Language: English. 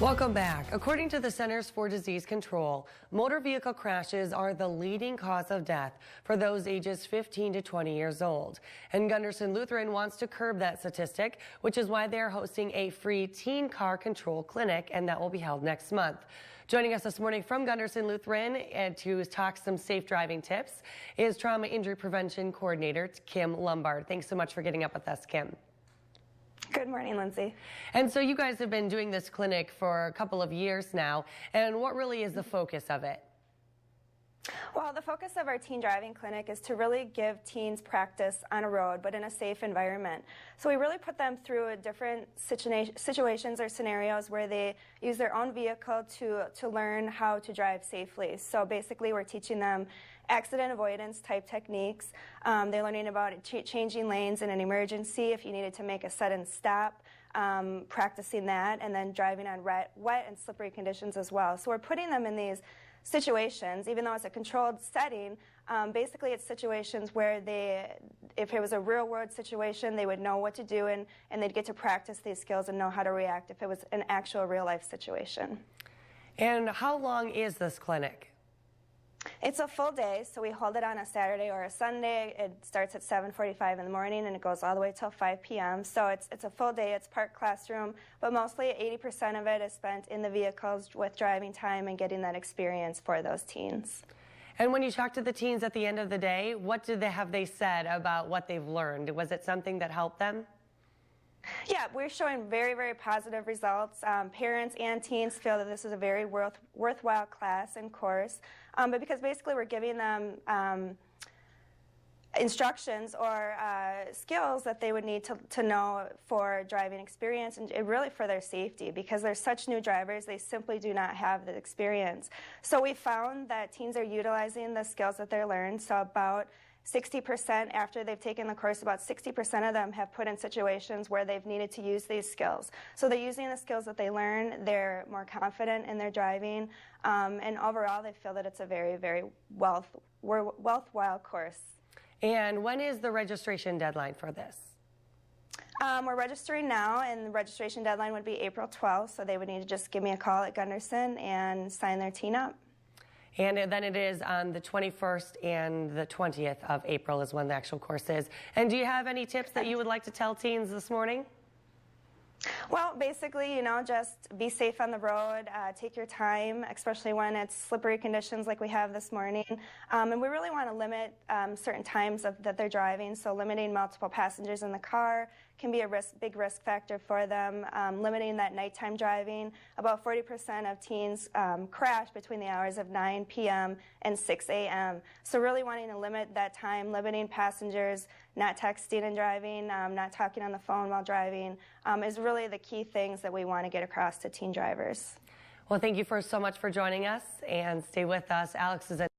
Welcome back. According to the Centers for Disease Control, motor vehicle crashes are the leading cause of death for those ages 15 to 20 years old. And Gundersen Lutheran wants to curb that statistic, which is why they're hosting a free teen car control clinic, and that will be held next month. Joining us this morning from Gundersen Lutheran and to talk some safe driving tips is Trauma Injury Prevention Coordinator Kim Lombard. Thanks so much for getting up with us, Kim. Good morning, Lindsay. And so you guys have been doing this clinic for a couple of years now, and what really is the focus of it? Well, the focus of our teen driving clinic is to really give teens practice on a road, but in a safe environment. So we really put them through different situations or scenarios where they use their own vehicle to learn how to drive safely. So basically we're teaching them accident avoidance type techniques. They're learning about changing lanes in an emergency if you needed to make a sudden stop, practicing that, and then driving on wet and slippery conditions as well. So we're putting them in these situations, even though it's a controlled setting. Basically it's situations where if it was a real world situation, they would know what to do, and they'd get to practice these skills and know how to react if it was an actual real life situation. And how long is this clinic? It's a full day, so we hold it on a Saturday or a Sunday. It starts at 7:45 in the morning and it goes all the way till 5 p.m. So it's a full day. It's part classroom, but mostly 80% of it is spent in the vehicles with driving time and getting that experience for those teens. And when you talk to the teens at the end of the day, what have they said about what they've learned? Was it something that helped them? Yeah, we're showing very, very positive results. Parents and teens feel that this is a very worthwhile class and course, but because basically we're giving them instructions or skills that they would need to know for driving experience and really for their safety, because they're such new drivers, they simply do not have the experience. So we found that teens are utilizing the skills that they learned. So about 60% after they've taken the course, about 60% of them have put in situations where they've needed to use these skills. So they're using the skills that they learn, they're more confident in their driving, and overall they feel that it's a very, very worthwhile course. And when is the registration deadline for this? We're registering now, and the registration deadline would be April 12th, so they would need to just give me a call at Gundersen and sign their teen up. And then it is on the 21st and the 20th of April is when the actual course is. And do you have any tips that you would like to tell teens this morning? Well, basically, just be safe on the road, take your time, especially when it's slippery conditions like we have this morning. And we really want to limit certain times that they're driving, so limiting multiple passengers in the car can be a big risk factor for them. Limiting that nighttime driving. About 40% of teens crash between the hours of 9 p.m. and 6 a.m. So really wanting to limit that time, limiting passengers, not texting and driving, not talking on the phone while driving, is really the key things that we want to get across to teen drivers. Well, thank you so much for joining us, and stay with us. Alex is in